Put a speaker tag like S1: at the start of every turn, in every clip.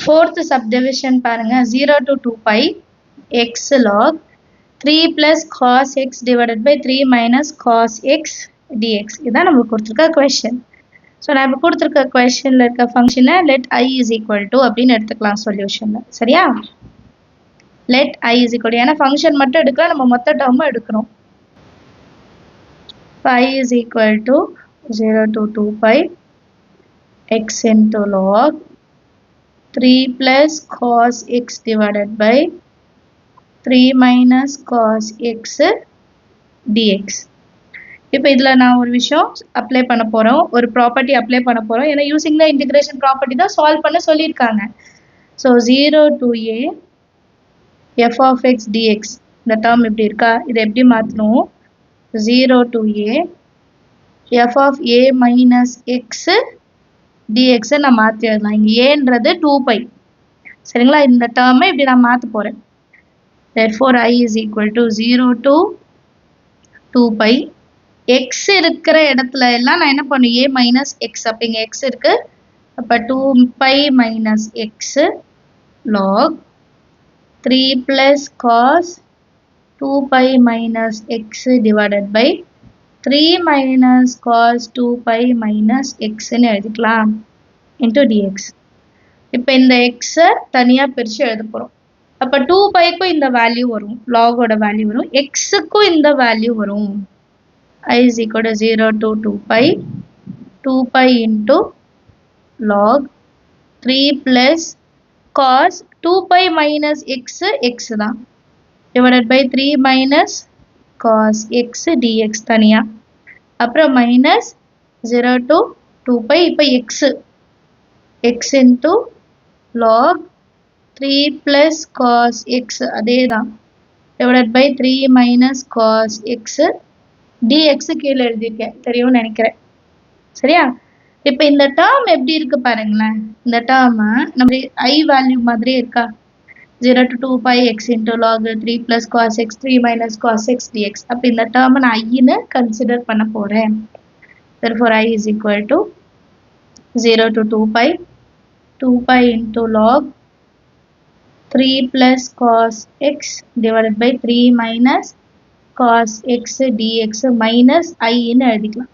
S1: fourth subdivision பாருங்க 0 to 2 pi x log 3 plus cos x divided by 3 minus cos x dx. இதான் நமக்கு கொடுத்திருக்க question. So நான் இப்போ கொடுத்துருக்க கொஷனில் இருக்க ஃபங்க்ஷனை let I is equal to அப்படின்னு எடுத்துக்கலாம் சொல்யூஷனில். சரியா? let I is equal to ஏன்னா ஃபங்க்ஷன் மட்டும் எடுக்கலாம், நம்ம மொத்த டேர்மும் எடுக்கிறோம். I is equal to 0 to 2 pi x into log 3 plus cos x divided by 3 minus cos x dx. இப்போ இதில் நான் ஒரு விஷயம் அப்ளை பண்ண போகிறோம், ஒரு ப்ராப்பர்ட்டி அப்ளை பண்ண போகிறோம். ஏன்னா யூசிங் த இன்டிகிரேஷன் ப்ராப்பர்ட்டி தான் சால்வ் பண்ண சொல்லியிருக்காங்க. So 0 to a f of x dx இந்த டேர்ம் இப்படி இருக்கா, இதை எப்படி மாற்றணும்? 0 to a f of a minus x dx நான் மாற்றி எழுதலாம். இங்கே ஏன்றது 2 pi. சரிங்களா? இந்த டேர்மை இப்படி நான் மாற்ற போகிறேன். therefore I is equal to 0 to 2 pi x இருக்கிற இடத்துல எல்லாம் நான் என்ன பண்ணும்? a minus x. அப்போ இங்கே x இருக்கு, அப்போ 2 pi minus x log 3 plus cos 2 pi minus x divided by 3 minus cos 2 pi minus x ன்னு எழுதிக்கலாம் into dx. இப்போ இந்த x தனியாக பிரித்து எழுத போகிறோம். அப்போ 2 பைக்கும் இந்த வேல்யூ வரும், லாகோட வேல்யூ வரும், எக்ஸுக்கும் இந்த வேல்யூ வரும். I is equal to 0 to 2 pi into log 3 plus cos 2 pi minus x x தான் divided by 3 minus cos x dx தனியா, அப்புறம் minus 0 to 2 pi இப்போ x into log 3 plus cos x அதே தான் divided by 3 minus cos x dx கீழே எழுதியிருக்கேன், தெரியும்னு நினைக்கிறேன். சரியா? இப்போ இந்த டேர்ம் எப்படி இருக்கு பாருங்களேன். இந்த டேர்ம் நம்ம I வேல்யூ மாதிரியே இருக்கா? 0 to 2 pi x into log 3 plus cos x 3 minus cos x dx. அப்போ இந்த டேர்ம் நான் ஐன்னு கன்சிடர் பண்ண போகிறேன். therefore I is equal to 0 to 2 pi into log 3 plus cos x divided by 3 minus cos x dx minus I ன்னு எழுதிக்கலாம்.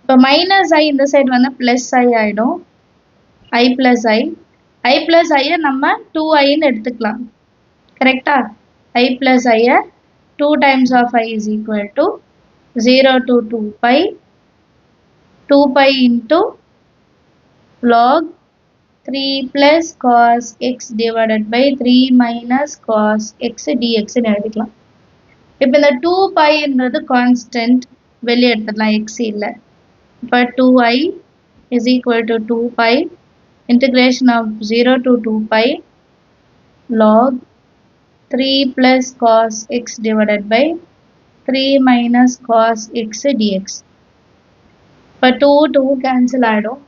S1: இப்போ minus I இந்த side வந்து plus I ஆகிடும், I plus I நம்ம 2I ன்னு எடுத்துக்கலாம். கரெக்டா? I plus I 2 times of I is equal to 0 to 2 pi into log 3 plus cos x divided by 3 minus cos x dx ன்னு எழுதிக்கலாம். இப்போ இந்த 2 pi என்றது கான்ஸ்டன்ட், வெளியே எடுத்துடலாம், x இல்லை. இப்போ 2I is equal to 2 pi integration of 0 to 2 pi log 3 plus cos x divided by 3 minus cos x dx. இப்போ 2 cancel ஆகிடும்,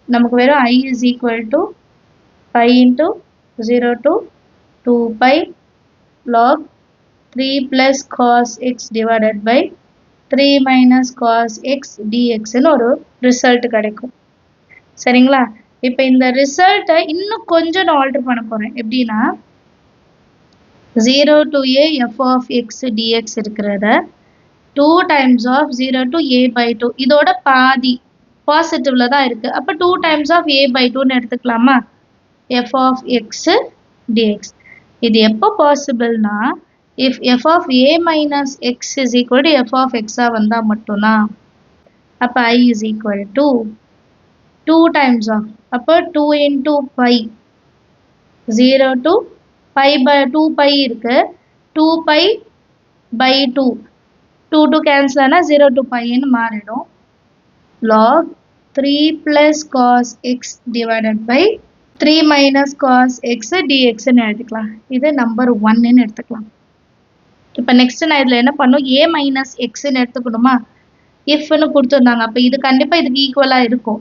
S1: நமக்கு வெறும் I is equal to pi into 0 to 2 pi log 3 plus cos x divided by 3 minus cos x dx ன்னு ஒரு result கிடைக்கும். சரிங்களா? இப்போ இந்த ரிசல்ட்டை இன்னும் கொஞ்சம் நான் ஆல்டர் பண்ண போகிறேன். எப்படின்னா 0 to a f of x dx இருக்கிறத 2 times of 0 to a by 2 இதோட பாதி பாசிட்டிவ்ல தான் இருக்கு. அப்போ 2 times of a by 2ன்னு எடுத்துக்கலாமா? f of x dx. இது எப்போ பாசிபிள்னா if f of a minus x is equal to f of x வந்தால் மட்டும்தான். அப்போ I is equal to 2 times of, அப்போ 2 into pi 0 to pi by 2 pi இருக்கு, 2 pi by 2 2 cancel ஆனால் 0 to pi ன்னு மாறிடும். log 3 plus cos x divided by 3 minus cos x dx ன்னு எழுதிக்கலாம். இது நம்பர் 1 ன்னு எடுத்துக்கலாம். இப்போ நெக்ஸ்ட் நான் இதில் என்ன பண்ணும்? a minus x ன்னு எடுத்துக்கணுமா? ifன்னு கொடுத்துருந்தாங்க, அப்போ இது கண்டிப்பாக இதுக்கு ஈக்குவலாக இருக்கும்.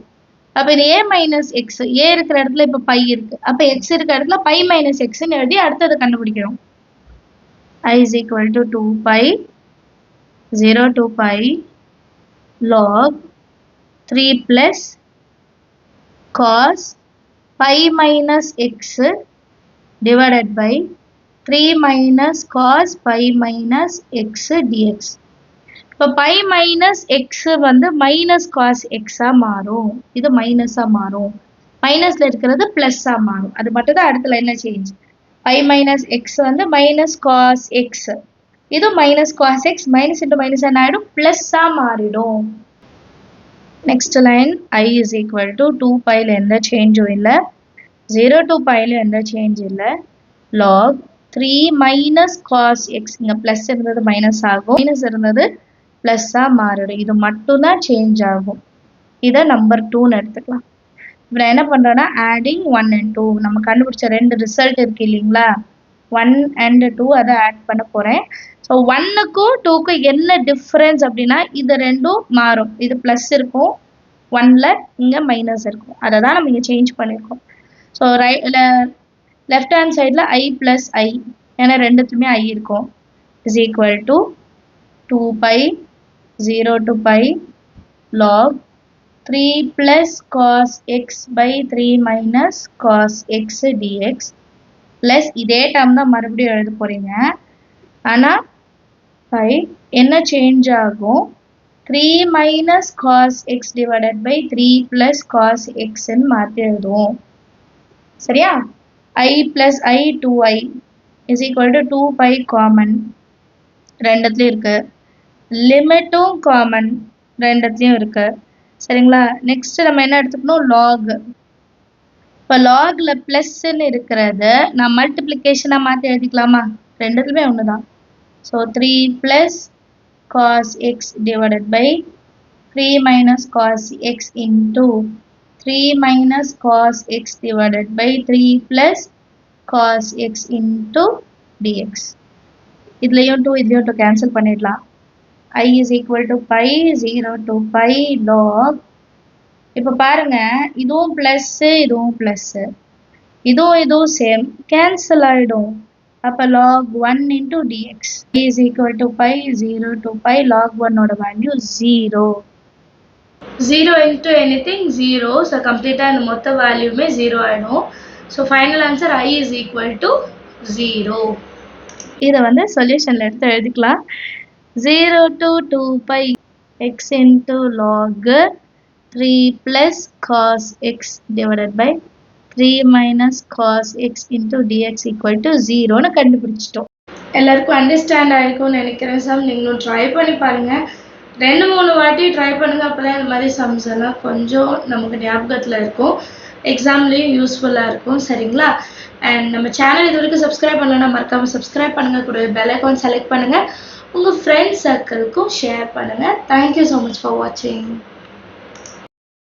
S1: அப்போ இது a minus x, a இருக்கிற இடத்துல இப்போ pi இருக்கு, அப்போ x இருக்கிற இடத்துல pi minus x ன்னு எழுதி அடுத்தது கண்டுபிடிக்கிறோம். I is equal to 2 pi 0 to pi log 3 plus cos pi minus x divided by 3 minus cos pi minus x dx. இப்போ pi minus x வந்து minus cos x மாறும். இது minus மாறும். மைனஸ்ல இருக்கிறது பிளஸ் மாறும். அது மட்டும் தான் அடுத்த லைன்ல சேஞ்ச். pi minus x வந்து minus cos x. இது minus cos x minus into minus என்ன ஆயிடும்? பிளஸ் மாறிடும். Next line I is equal to 2 pi ல எந்த சேஞ்சும் இல்லை. 0 to pi ல எந்த சேஞ்ச் இல்லை. log 3 minus cos x. இங்க பிளஸ் இருந்தது மைனஸ் ஆகும். மைனஸ் இருந்தது பிளஸ் மாறிடும். இது மட்டும் தான் சேஞ்ச் ஆகும். இதை நம்பர் 2ன்னு எடுத்துக்கலாம். இப்போ நான் என்ன பண்றேன்னா ஆடிங் 1 and 2 நம்ம கண்டுபிடிச்ச ரெண்டு ரிசல்ட் இருக்கு இல்லைங்களா, 1 and 2 அதை ஆட் பண்ண போறேன். ஸோ 1க்கும் 2க்கும் என்ன டிஃபரன்ஸ் அப்படின்னா இது ரெண்டும் மாறும். இது பிளஸ் இருக்கும் 1ல, இங்க மைனஸ் இருக்கும். அதை தான் நம்ம இங்க சேஞ்ச் பண்ணியிருக்கோம். ஸோ லெஃப்ட் ஹேண்ட் சைடில் I plus I, ஏன்னா ரெண்டுத்துமே I இருக்கும், is equal to 2 pi 0 to pi log 3 plus cos x by 3 minus cos x dx plus இதே டேர்ம் தான் மறுபடியும் எழுத போறீங்க. ஆனா pi என்ன சேஞ்ச் ஆகும், 3 minus cos x divided by 3 plus cos x ன்னு மாற்றி எழுதுவோம். சரியா? I plus I 2i is equal to 2 pi common ரெண்டுத்துலயும் இருக்கு. லிமிட்டும் காமன் ரெண்டுத்துலயும் இருக்கு. சரிங்களா? நெக்ஸ்ட் நம்ம என்ன எடுத்துக்கணும், log. இப்போ லாக்ல பிளஸ்ன்னு இருக்கிறத நான் மல்டிப்ளிகேஷனா மாற்றி எழுதிக்கலாமா? ரெண்டுத்துலயுமே ஒன்று தான். So 3 plus cos x divided by 3 minus cos x into 3 minus cos x divided by 3 plus cos x into dx. இதுலயும் 2 இதுலயும் 2 கேன்சல் பண்ணிடலாம். I is equal to pi 0 to pi log. இப்போ பாருங்க, இதுவும் பிளஸ் இதுவும் பிளஸ், இதுவும் same, cancel ஆயிடும். அப்போ log 1 into dx is equal to pi 0 to pi log 1 ஓட வேல்யூ 0. 0 into anything 0. ஸோ கம்ப்ளீட்டாக இந்த மொத்த வேல்யூமே 0 ஆயிடும். So final answer I is equal to 0. இதை வந்து சொல்யூஷன்ல எடுத்து எழுதிக்கலாம். 0 to 2 pi x into log 3 plus cos x divided by 3 minus cos x into dx equal to 0ன்னு கண்டுபிடிச்சிட்டோம். எல்லாருக்கும் அண்டர்ஸ்டாண்ட் ஆயிருக்கும்னு நினைக்கிறேன். சம் நீங்களும் ட்ரை பண்ணி பாருங்க. 2-3 வாட்டி ட்ரை பண்ணுங்க. அப்போதான் இந்த மாதிரி சம்ஸ் எல்லாம் கொஞ்சம் நமக்கு ஞாபகத்தில் இருக்கும், எக்ஸாம்லேயும் யூஸ்ஃபுல்லாக இருக்கும். சரிங்களா? அண்ட் நம்ம சேனல் இது வரைக்கும் சப்ஸ்கிரைப் பண்ணலன்னா மறக்காமல் சப்ஸ்கிரைப் பண்ணுங்க. கூட பெல் ஐகான் செலக்ட் பண்ணுங்க. உங்கள் ஃப்ரெண்ட்ஸ் சர்க்கிளுக்கும் ஷேர் பண்ணுங்க. தேங்க்யூ ஸோ மச் ஃபார் வாட்சிங்.